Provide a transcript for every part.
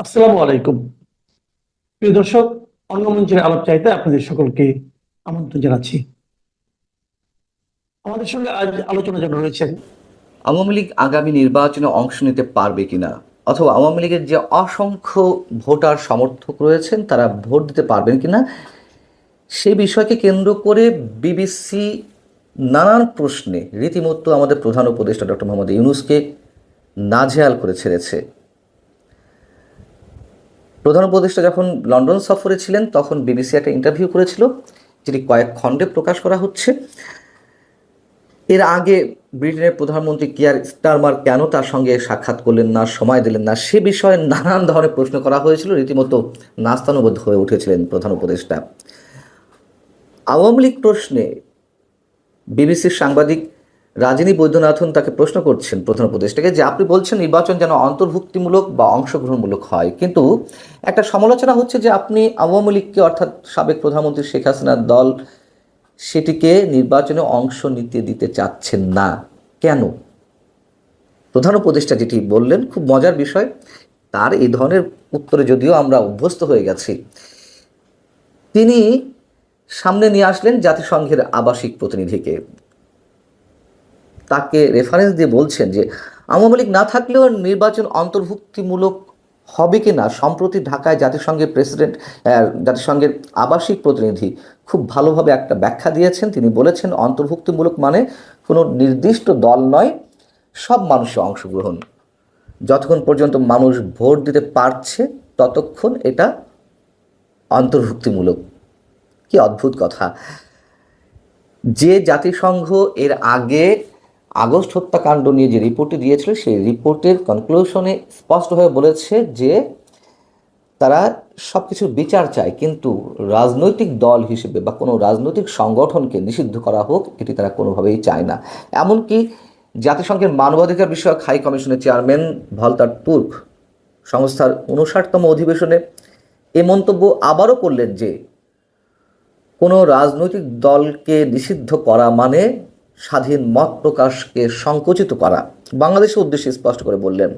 আসসালামু আলাইকুম। প্রিয় দর্শক, অঙ্গমঞ্চের আলাপ চাইতে আপনাদের সকলকে আমন্ত্রণ জানাচ্ছি। আমাদের সঙ্গে আজ আলোচনা জন্য রয়েছেন আওয়ামী লীগ আগামী নির্বাচনে অংশ নিতে পারবে কিনা, অথবা আওয়ামী লীগের যে অসংখ্য ভোটার সমর্থক রয়েছেন তারা ভোট দিতে পারবেন কিনা, সেই বিষয়কে কেন্দ্র করে বিবিসি নানান প্রশ্নে রীতিমতো আমাদের প্রধান উপদেষ্টা ডক্টর মোহাম্মদ ইউনূসকে নাজেহাল করে ছেড়েছে। প্রধান উপদেষ্টা যখন লন্ডন সফরে ছিলেন তখন বিবিসি একটা ইন্টারভিউ করেছিল, যেটি কয়েক খণ্ডে প্রকাশ করা হচ্ছে। এর আগে ব্রিটেনের প্রধানমন্ত্রী কিয়ার স্টারমার কেন তার সঙ্গে সাক্ষাৎ করলেন না, সময় দিলেন না, সে বিষয়ে নানান ধরনের প্রশ্ন করা হয়েছিল। রীতিমতো নাস্তানুবোধ হয়ে উঠেছিলেন প্রধান উপদেষ্টা। আওয়ামী লীগ প্রশ্নে বিবিসির সাংবাদিক রাজিনী বৈদ্যনাথন তাকে প্রশ্ন করছেন প্রধান উপদেষ্টাকে, যে আপনি বলছেন নির্বাচন যেন অন্তর্ভুক্তিমূলক বা অংশগ্রহণমূলক হয়, কিন্তু একটা সমালোচনা হচ্ছে যে আপনি আওয়ামী লীগকে, অর্থাৎ সাবেক প্রধানমন্ত্রী শেখ হাসিনার দল, সেটিকে নির্বাচনে অংশ নিতে দিতে চাচ্ছেন না কেন? প্রধান উপদেষ্টা যেটি বললেন খুব মজার বিষয়। তার এই ধরনের উত্তরে যদিও আমরা অভ্যস্ত হয়ে গেছি, তিনি সামনে নিয়ে আসলেন জাতিসংঘের আবাসিক প্রতিনিধিকে। তাকে রেফারেন্স দিয়ে বলছেন যে আওয়ামী লীগ না থাকলেও নির্বাচন অন্তর্ভুক্তিমূলক হবে কি না, সম্প্রতি ঢাকায় জাতিসংঘের আবাসিক প্রতিনিধি খুব ভালোভাবে একটা ব্যাখ্যা দিয়েছেন। তিনি বলেছেন অন্তর্ভুক্তিমূলক মানে কোনো নির্দিষ্ট দল নয়, সব মানুষের অংশগ্রহণ। যতক্ষণ পর্যন্ত মানুষ ভোট দিতে পারছে ততক্ষণ এটা অন্তর্ভুক্তিমূলক। কি অদ্ভুত কথা! যে জাতিসংঘ এর আগে আগস্ট হত্যাকাণ্ড নিয়ে যে রিপোর্টটি দিয়েছিল, সেই রিপোর্টের কনক্লুশনে স্পষ্টভাবে বলেছে যে তারা সব কিছুর বিচার চায়, কিন্তু রাজনৈতিক দল হিসেবে বা কোনো রাজনৈতিক সংগঠনকে নিষিদ্ধ করা হোক এটি তারা কোনোভাবেই চায় না। এমনকি জাতিসংঘের মানবাধিকার বিষয়ক হাই কমিশনের চেয়ারম্যান ভলতার তুর্ক সংস্থার ৫৯তম অধিবেশনে এ মন্তব্য আবারও করলেন যে কোনো রাজনৈতিক দলকে নিষিদ্ধ করা মানে স্বাধীন মত প্রকাশকে সংকুচিত করা। বাংলাদেশের উদ্দেশ্যে স্পষ্ট করে বললেন।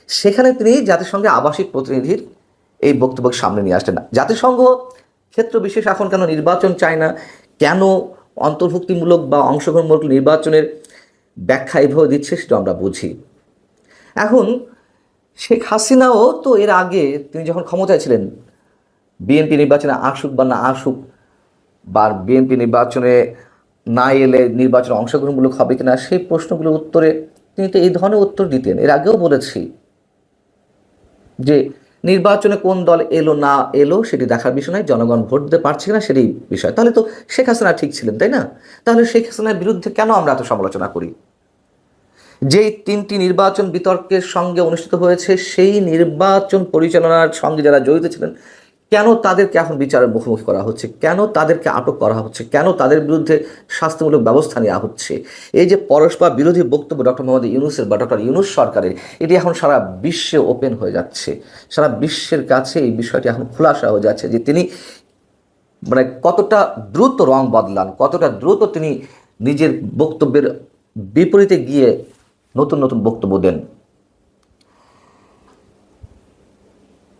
সেখানে তিনি জাতিসংঘে আবাসিক প্রতিনিধির এই বক্তব্যকে সামনে নিয়ে আসলেন। জাতিসংঘ ক্ষেত্র বিশেষ এখন কেন নির্বাচন চায় না, কেন অন্তর্ভুক্তিমূলক বা অংশগ্রহণমূলক নির্বাচনের ব্যাখ্যা এভাবে দিচ্ছে, সেটা আমরা বুঝি। এখন শেখ হাসিনাও তো এর আগে তিনি যখন ক্ষমতায় ছিলেন, বিএনপি নির্বাচনে আসুক বা না আসুক, বা বিএনপি নির্বাচনে না এলে নির্বাচনে অংশগ্রহণমূলক হবে কিনা, সেই প্রশ্নগুলোর উত্তরে তিনি তো এই ধরনের উত্তর দিতেন। এর আগেও বলেছি যে নির্বাচনে কোন দল এলো না এলো সেটি দেখার বিষয় নয়, জনগণ ভোট দিতে পারছে কিনা সেটাই বিষয়। তাহলে তো শেখ হাসিনা ঠিক ছিলেন, তাই না? তাহলে শেখ হাসিনার বিরুদ্ধে কেন আমরা এত সমালোচনা করি? যেই ৩টি নির্বাচন বিতর্কের সঙ্গে অনুষ্ঠিত হয়েছে, সেই নির্বাচন পরিচালনার সঙ্গে যারা জড়িত ছিলেন, কেন তাদেরকে এখন বিচারের মুখোমুখি করা হচ্ছে, কেন তাদেরকে আটক করা হচ্ছে, কেন তাদের বিরুদ্ধে শাস্তিমূলক ব্যবস্থা নেওয়া হচ্ছে? এই যে পরস্পর বিরোধী বক্তব্য ডক্টর মোহাম্মদ ইউনূসের বা ডক্টর ইউনূস সরকারের, এটি এখন সারা বিশ্বে ওপেন হয়ে যাচ্ছে। সারা বিশ্বের কাছে এই বিষয়টি এখন খোলাসা হয়ে যাচ্ছে যে তিনি মানে কতটা দ্রুত রং বদলান, কতটা দ্রুত তিনি নিজের বক্তব্যের বিপরীতে গিয়ে নতুন নতুন বক্তব্য দেন।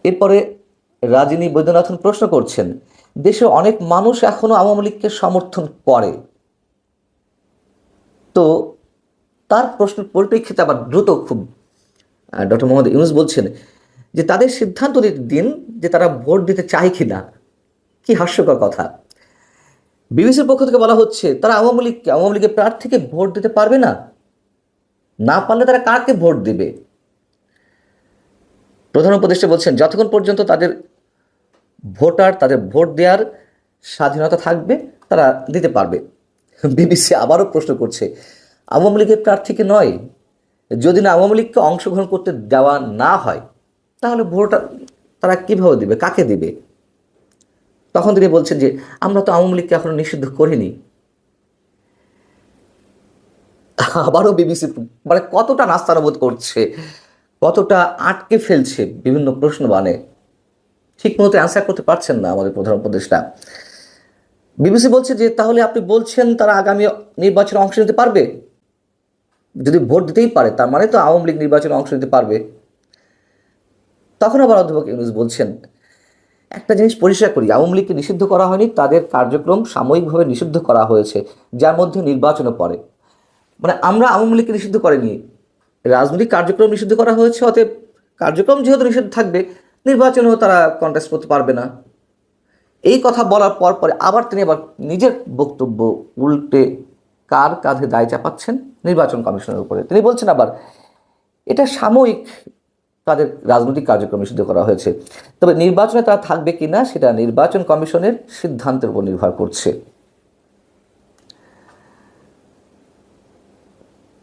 এরপরে রাজিনী বৈদ্যনাথন প্রশ্ন করছেন, দেশে অনেক মানুষ এখনো আওয়ামী লীগকে সমর্থন করে, তো তার প্রশ্নের পরিপ্রেক্ষিতে আবার দ্রুত খুব ডক্টর মোহাম্মদ ইউনূস বলছেন যে তাদের সিদ্ধান্ত দিন যে তারা ভোট দিতে চায় কিনা। কি হাস্যকর কথা! বিবিসির পক্ষ থেকে বলা হচ্ছে তারা আওয়ামী লীগের প্রার্থীকে ভোট দিতে পারবে না, না পারলে তারা কাকে ভোট দিবে? প্রধান উপদেষ্টা বলছেন যতক্ষণ পর্যন্ত তাদের ভোট দেওয়ার স্বাধীনতা থাকবে তারা দিতে পারবে। বিবিসি আবারও প্রশ্ন করছে, আওয়ামী লীগের প্রার্থীকে নয়, যদি না আওয়ামী লীগকে অংশগ্রহণ করতে দেওয়া না হয় তাহলে ভোট তারা কীভাবে দিবে, কাকে দিবে? তখন তিনি বলছেন যে আমরা তো আওয়ামী লীগকে এখনো নিষিদ্ধ করিনি। আবারও বিবিসি মানে কতটা নাস্তানুবোধ করছে, কতটা আটকে ফেলছে বিভিন্ন প্রশ্ন, মানে ঠিক মতো অ্যান্সার করতে পারছেন না আমাদের প্রধান উপদেষ্টা। বিবিসি বলছে যে তাহলে আপনি বলছেন তারা আগামী নির্বাচনে অংশ নিতে পারবে? যদি ভোট দিতেই পারে তার মানে তো আওয়ামী লীগ নির্বাচনে অংশ নিতে পারবে। তখন আবার অধ্যাপক ইউনূস বলছেন, একটা জিনিস পরিষ্কার করি, আওয়ামী লীগকে নিষিদ্ধ করা হয়নি, তাদের কার্যক্রম সাময়িকভাবে নিষিদ্ধ করা হয়েছে, যার মধ্যে নির্বাচনও পড়ে। মানে আমরা আওয়ামী লীগকে নিষিদ্ধ করিনি, রাজনৈতিক কার্যক্রম নিষিদ্ধ করা হয়েছে, অতএব কার্যক্রম যেহেতু নিষিদ্ধ থাকবে, নির্বাচনেও তারা কন্টেস্ট করতে পারবে না। এই কথা বলার পর পরে আবার তিনি আবার নিজের বক্তব্য উল্টে কার কাঁধে দায় চাপাচ্ছেন? নির্বাচন কমিশনের উপরে। তিনি বলছেন আবার এটা সাময়িক তাদের রাজনৈতিক কার্যক্রম নিষিদ্ধ করা হয়েছে, তবে নির্বাচনে তারা থাকবে কিনা সেটা নির্বাচন কমিশনের সিদ্ধান্তের উপর নির্ভর করছে।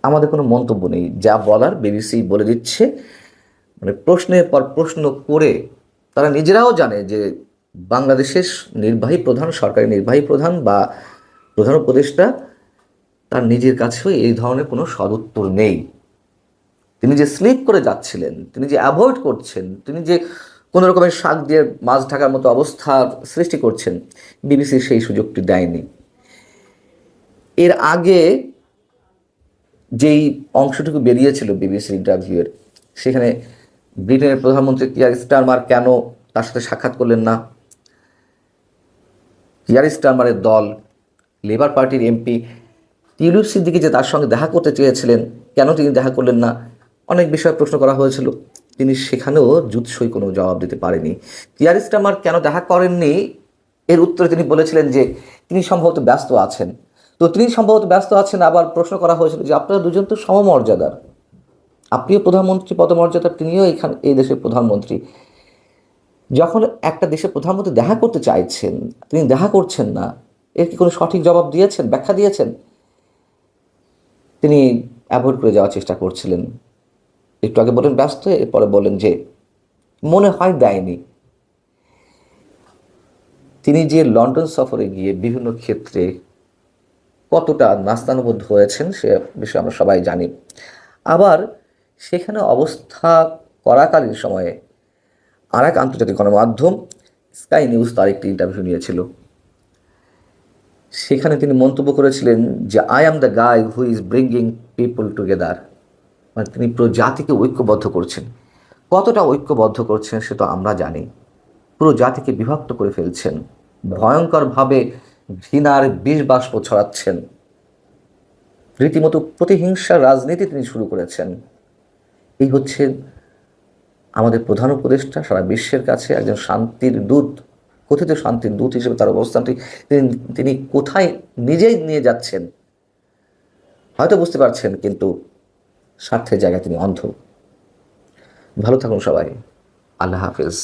আমাদের কোনো মন্তব্য নেই, যা বলার বিবিসি বলে দিচ্ছে। মানে প্রশ্নের পর প্রশ্ন করে তারা নিজেরাও জানে যে বাংলাদেশের নির্বাহী প্রধান, সরকারি নির্বাহী প্রধান বা প্রধান উপদেষ্টা, তার নিজের কাছেও এই ধরনের কোনো সদুত্তর নেই। তিনি যে স্লিপ করে যাচ্ছিলেন, তিনি যে অ্যাভয়েড করছেন, তিনি যে কোনো রকমের শাক দিয়ে মাছ ঢাকার মতো অবস্থার সৃষ্টি করছেন, বিবিসি সেই সুযোগটি দেয়নি। এর আগে যেই অংশটুকু বেরিয়েছিল বিবিসির ইন্টারভিউয়ের, সেখানে ব্রিটেনের প্রধানমন্ত্রী কিয়ার স্টারমার কেন তার সাথে সাক্ষাৎ করলেন না, কিয়ার স্টারমারের দল, লেবার পার্টির এমপি টিউলিপ সিদ্দিকী যে তার সঙ্গে দেখা করতে চেয়েছিলেন, কেন তিনি দেখা করলেন না, অনেক বিষয়ে প্রশ্ন করা হয়েছিল। তিনি সেখানেও জুৎসই কোনো জবাব দিতে পারেনি। কিয়ার স্টারমার কেন দেখা করেননি, এর উত্তরে তিনি বলেছিলেন যে তিনি সম্ভবত ব্যস্ত আছেন। তো তিনি সম্ভবত ব্যস্ত আছেন, আবার প্রশ্ন করা হয়েছিল যে আপনারা দুজন তো সমমর্যাদার, আপনিও প্রধানমন্ত্রী পদমর্যাদার, তিনিও এই দেশের প্রধানমন্ত্রী। যখন একটা দেশের প্রধানমন্ত্রী দেখা করতে চাইছেন, তিনি দেখা করছেন না, এর কি কোনো সঠিক জবাব দিয়েছেন, ব্যাখ্যা দিয়েছেন? তিনি অ্যাভয়েড করে যাওয়ার চেষ্টা করছিলেন। একটু আগে বলেন ব্যস্ত, এরপরে বলেন যে মনে হয় দেয়নি। তিনি যে লন্ডন সফরে গিয়ে বিভিন্ন ক্ষেত্রে কতটা নাস্তানুবদ্ধ হয়েছেন সে বিষয়ে আমরা সবাই জানি। আবার সেখানে অবস্থা করাকালীন সময়ে আর এক আন্তর্জাতিক গণমাধ্যম স্কাই নিউজ তার একটি ইন্টারভিউ নিয়েছিল। সেখানে তিনি মন্তব্য করেছিলেন যে I am the guy who is bringing people together. মানে তিনি পুরো জাতিকে ঐক্যবদ্ধ করছেন। কতটা ঐক্যবদ্ধ করছেন সে তো আমরা জানি। পুরো জাতিকে বিভক্ত করে ফেলছেন, ভয়ঙ্করভাবে ঘৃণার বিষ বাষ্প ছড়াচ্ছেন, রীতিমতো প্রতিহিংসার রাজনীতি তিনি শুরু করেছেন। এই হচ্ছে আমাদের প্রধান উপদেষ্টা, সারা বিশ্বের কাছে একজন শান্তির দূত, কথিত শান্তির দূত হিসেবে তার অবস্থানটি তিনি কোথায় নিজেই নিয়ে যাচ্ছেন হয়তো বুঝতে পারছেন, কিন্তু স্বার্থের জায়গায় তিনি অন্ধ। ভালো থাকুন সবাই, আল্লাহ হাফেজ।